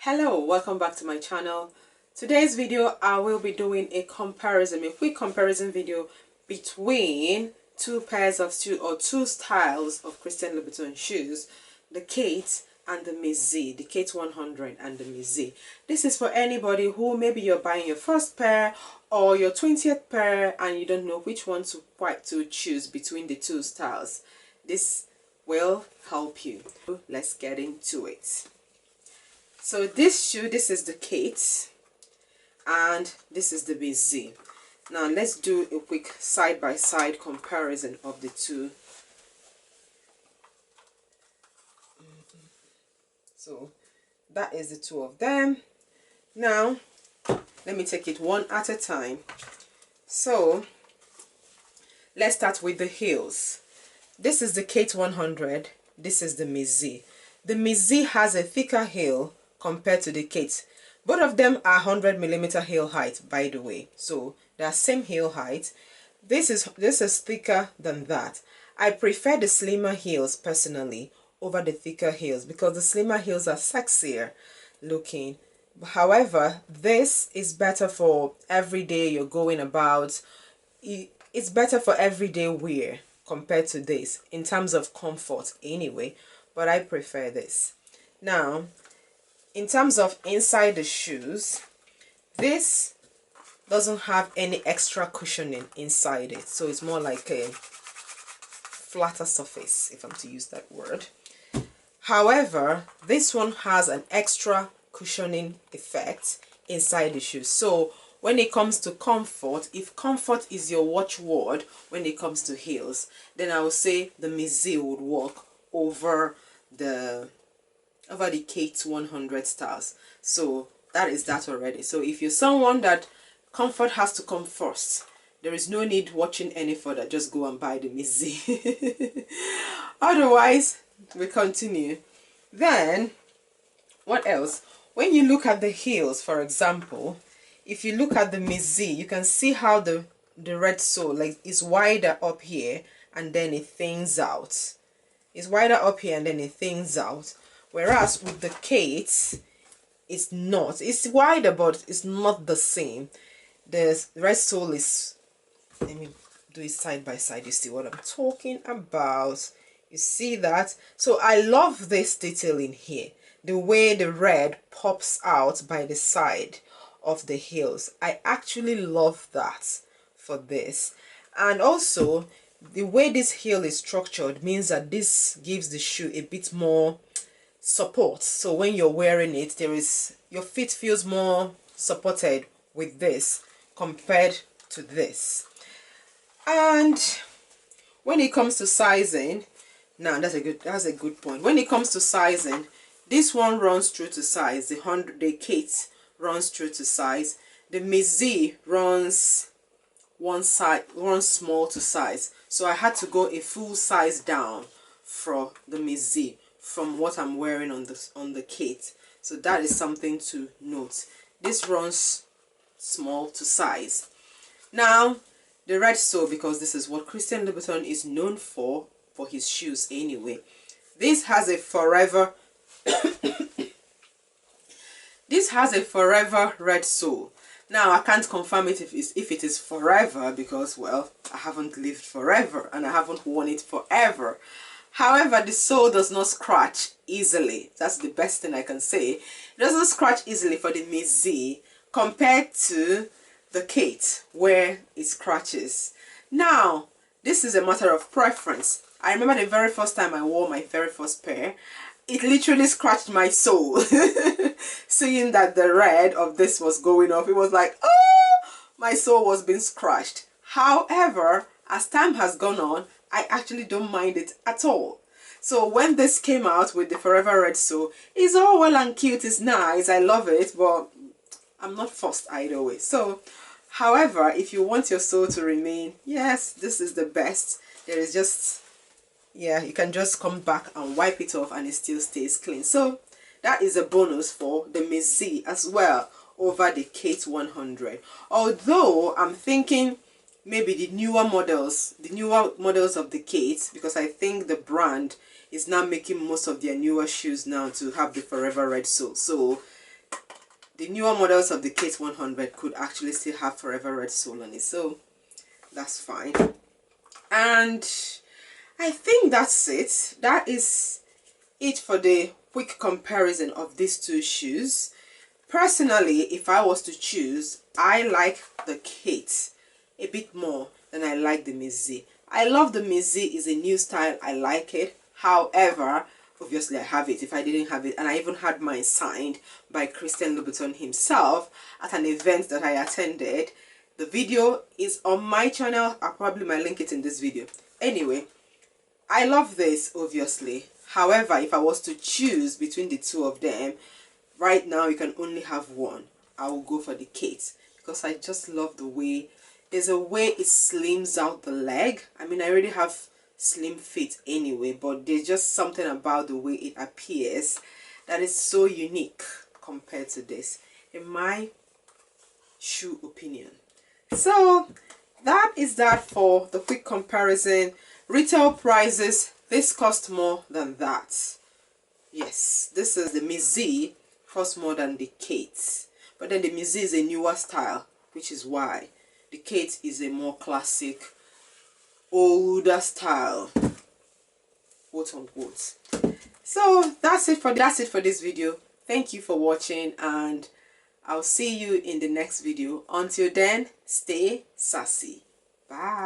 Hello, welcome back to my channel. Today's video I will be doing a quick comparison video between two pairs of shoes or two styles of Christian Louboutin shoes, the Kate and the Miss Z, the Kate 100 and the Miss Z. This is for anybody who maybe you're buying your first pair or your 20th pair and you don't know which one to choose between the two styles. This will help you. Let's get into it. So this is the Kate and this is the Miss Z. Now let's do a quick side-by-side comparison of the two. So that is the two of them. Now let me take it one at a time. So let's start with the heels. This is the Kate 100, this is the Miss Z. The Miss Z has a thicker heel compared to the Kate. Both of them are 100mm heel height, by the way, so they are same heel height. This is thicker than that. I prefer the slimmer heels personally over the thicker heels because the slimmer heels are sexier looking. However, this is better for everyday you're going about. It's better for everyday wear compared to this in terms of comfort anyway, but I prefer this. Now in terms of inside the shoes, this doesn't have any extra cushioning inside it, so it's more like a flatter surface, if I'm to use that word. However, this one has an extra cushioning effect inside the shoes. So when it comes to comfort, if comfort is your watchword when it comes to heels, then I would say the Miss Z would work over the Kate 100 styles. So that is that already. So if you're someone that comfort has to come first, there is no need watching any further, just go and buy the Miss Z. Otherwise, we continue. Then what else? When you look at the heels, for example, if you look at the Miss Z, you can see how the red sole is wider up here and then it thins out. It's wider up here and then it thins out. Whereas with the Kate, it's not. It's wider, but it's not the same. The red sole is, let me do it side by side. You see what I'm talking about? You see that? So I love this detailing here. The way the red pops out by the side of the heels. I actually love that for this. And also, the way this heel is structured means that this gives the shoe a bit more support. So when you're wearing it, your feet feels more supported with this compared to this. And when it comes to sizing, now that's a good point. When it comes to sizing, this one runs true to size. The Kate runs true to size. The Miss Z runs small to size. So I had to go a full size down for the Miss Z from what I'm wearing on the Kate. So that is something to note. This runs small to size. Now the red sole, because this is what Christian Louboutin is known for his shoes anyway. This has a forever this has a forever red sole. Now I can't confirm it if it is forever because, well, I haven't lived forever and I haven't worn it forever. However, the sole does not scratch easily. That's the best thing I can say. It doesn't scratch easily for the Miss Z compared to the Kate where it scratches. Now, this is a matter of preference. I remember the very first time I wore my very first pair, it literally scratched my sole. Seeing that the red of this was going off, it was like, oh, my sole was being scratched. However, as time has gone on, I actually don't mind it at all. So when this came out with the forever red sole, it's all well and cute, it's nice, I love it, but I'm not fussed either way. So, however, if you want your sole to remain, yes, this is the best. There is just, yeah, you can just come back and wipe it off and it still stays clean. So that is a bonus for the Miss Z as well over the Kate 100. Although I'm thinking maybe the newer models of the Kate, because I think the brand is now making most of their newer shoes now to have the forever red sole. So the newer models of the Kate 100 could actually still have Forever Red sole on it, so that's fine. And I think that's it. That is it for the quick comparison of these two shoes. Personally, if I was to choose, I like the Kate a bit more than I like the Mizzi. I love the Mizzi. It's a new style. I like it. However, obviously I have it if I didn't have it, and I even had mine signed by Christian Louboutin himself at an event that I attended. The video is on my channel. I'll probably might link it in this video. Anyway, I love this obviously. However, if I was to choose between the two of them, right now you can only have one. I will go for the Kate because I just love the way, there's a way it slims out the leg. I mean, I already have slim feet anyway, but there's just something about the way it appears that is so unique compared to this, in my shoe opinion. So that is that for the quick comparison. Retail prices, this cost more than that. Yes, this is the Mizzi, cost more than the Kate, but then the Mizzi is a newer style, which is why the Kate is a more classic, older style, quote unquote. So that's it for this video. Thank you for watching, and I'll see you in the next video. Until then, stay sassy. Bye.